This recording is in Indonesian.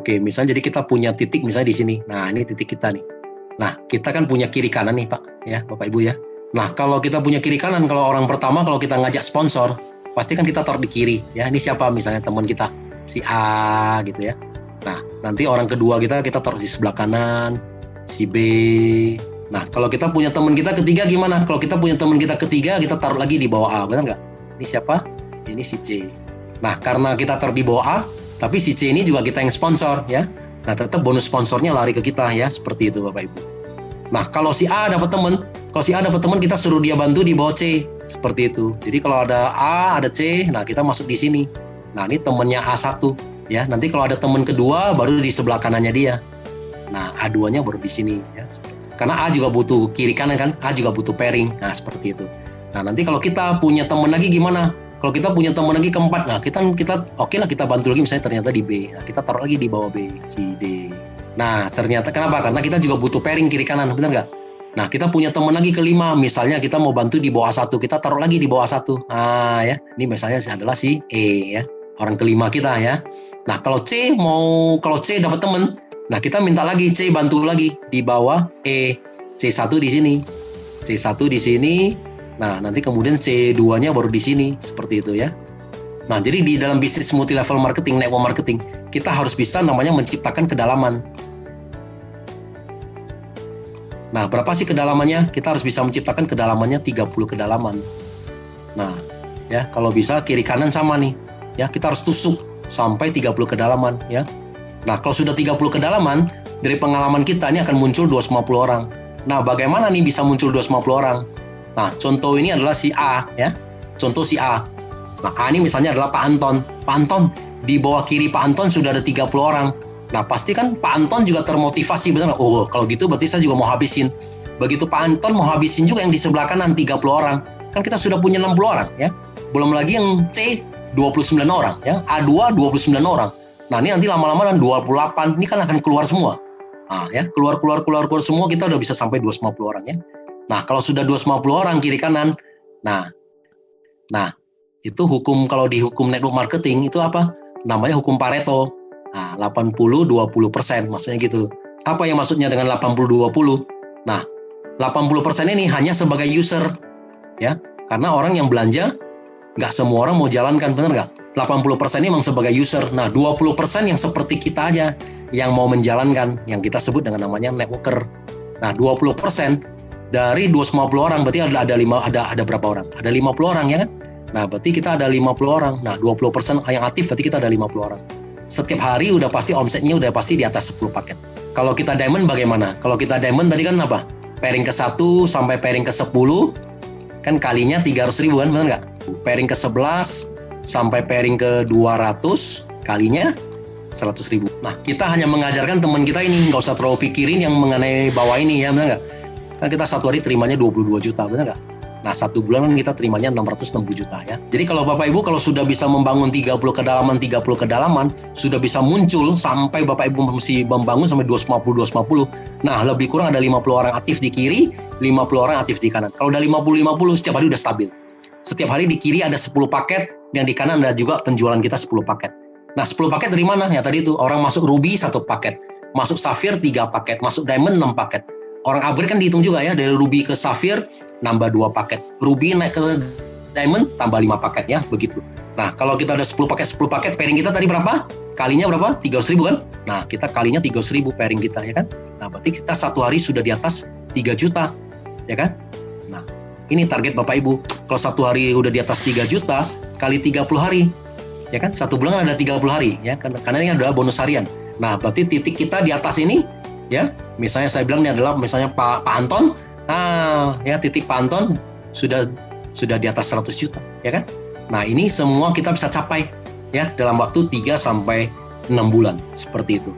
Oke, misalnya jadi kita punya titik misalnya di sini. Nah, ini titik kita nih. Nah, kita kan punya kiri kanan nih, Pak, ya, Bapak Ibu ya. Nah, kalau kita punya kiri kanan, kalau orang pertama kalau kita ngajak sponsor, pasti kan kita taruh di kiri, ya. Ini siapa misalnya teman kita, si A gitu ya. Nah, nanti orang kedua kita taruh di sebelah kanan, si B. Nah, kalau kita punya teman kita ketiga gimana? Kalau kita punya teman kita ketiga, kita taruh lagi di bawah A, benar nggak? Ini siapa? Ini si C. Nah, karena kita taruh di bawah A, tapi si C ini juga kita yang sponsor, ya. Nah, tetap bonus sponsornya lari ke kita, ya. Seperti itu, Bapak Ibu. Nah, kalau si A dapat teman, kita suruh dia bantu di bawah C. Seperti itu. Jadi kalau ada A, ada C, nah kita masuk di sini. Nah, ini temannya A1, ya. Nanti kalau ada teman kedua, baru di sebelah kanannya dia. Nah, A2-nya baru di sini, ya. Karena A juga butuh kiri kanan kan, A juga butuh pairing. Nah, seperti itu. Nah, nanti kalau kita punya teman lagi gimana? Kalau kita punya teman lagi keempat, nah kita oke lah kita bantu lagi misalnya ternyata di B. Nah, kita taruh lagi di bawah B, si D. Nah, ternyata kenapa? Karena kita juga butuh pairing kiri kanan, benar nggak? Nah, kita punya teman lagi kelima, misalnya kita mau bantu di bawah A1, kita taruh lagi di bawah A1. Nah, ya, ini misalnya adalah si E, ya, orang kelima kita, ya. Nah, kalau C dapat teman, nah kita minta lagi C bantu lagi di bawah E, C1 di sini, C1 di sini. Nah, nanti kemudian C2-nya baru di sini, seperti itu ya. Nah, jadi di dalam bisnis multi level marketing, network marketing, kita harus bisa namanya menciptakan kedalaman. Nah, berapa sih kedalamannya? Kita harus bisa menciptakan kedalamannya 30 kedalaman. Nah, ya, kalau bisa kiri kanan sama nih. Ya, kita harus tusuk sampai 30 kedalaman, ya. Nah, kalau sudah 30 kedalaman, dari pengalaman kita ini akan muncul 250 orang. Nah, bagaimana nih bisa muncul 250 orang? Nah, contoh ini adalah si A, ya. Contoh si A. Nah, A ini misalnya adalah Pak Anton. Pak Anton, di bawah kiri Pak Anton sudah ada 30 orang. Nah, pasti kan Pak Anton juga termotivasi, benar nggak? Oh, kalau gitu berarti saya juga mau habisin. Begitu Pak Anton mau habisin juga yang di sebelah kanan 30 orang. Kan kita sudah punya 60 orang, ya. Belum lagi yang C, 29 orang, ya. A2, 29 orang. Nah, ini nanti lama-lama dan 28, ini kan akan keluar semua. Nah, ya, keluar semua, kita udah bisa sampai 250 orang, ya. Nah, kalau sudah 250 orang kiri kanan, nah, itu hukum, kalau di hukum network marketing itu apa? Namanya hukum Pareto. Nah, 80-20%, maksudnya gitu. Apa yang maksudnya dengan 80-20? Nah, 80% ini hanya sebagai user, ya. Karena orang yang belanja, nggak semua orang mau jalankan, benar nggak? 80% ini memang sebagai user. Nah, 20% yang seperti kita aja, yang mau menjalankan, yang kita sebut dengan namanya networker. Nah, 20% dari 250 orang, berarti ada berapa orang? Ada 50 orang, ya kan? Nah, berarti kita ada 50 orang. Nah, 20% yang aktif, berarti kita ada 50 orang. Setiap hari udah pasti omsetnya udah pasti di atas 10 paket. Kalau kita diamond bagaimana? Kalau kita diamond tadi kan apa? Pairing ke 1 sampai pairing ke 10, kan kalinya 300.000 kan, benar nggak? Pairing ke 11 sampai pairing ke 200, kalinya 100.000. Nah, kita hanya mengajarkan teman kita ini, nggak usah terlalu pikirin yang mengenai bawah ini, ya, benar nggak? Kan kita satu hari terimanya 22 juta, benar nggak? Nah, satu bulan kan kita terimanya 660 juta, ya. Jadi kalau Bapak Ibu kalau sudah bisa membangun 30 kedalaman, sudah bisa muncul sampai Bapak Ibu mesti membangun sampai 250. Nah, lebih kurang ada 50 orang aktif di kiri, 50 orang aktif di kanan. Kalau udah 50 setiap hari udah stabil. Setiap hari di kiri ada 10 paket, yang di kanan ada juga penjualan kita 10 paket. Nah, 10 paket dari mana? Ya tadi itu, orang masuk Ruby 1 paket, masuk Sapphire 3 paket, masuk Diamond 6 paket. Orang upgrade kan dihitung juga ya, dari Ruby ke Sapphire nambah 2 paket. Ruby naik ke Diamond tambah 5 paket, ya, begitu. Nah, kalau kita ada 10 paket, pairing kita tadi berapa? Kalinya berapa? 300.000 kan? Nah, kita kalinya 300.000 pairing kita, ya kan? Nah, berarti kita satu hari sudah di atas 3 juta, ya kan? Nah, ini target Bapak Ibu. Kalau satu hari udah di atas 3 juta, kali 30 hari, ya kan? Satu bulan ada 30 hari, ya, karena ini adalah bonus harian. Nah, berarti titik kita di atas ini, ya, misalnya saya bilang ini adalah misalnya Pak Anton, ya, titik Pak Anton sudah di atas 100 juta, ya kan? Nah, ini semua kita bisa capai, ya, dalam waktu 3 sampai 6 bulan, seperti itu.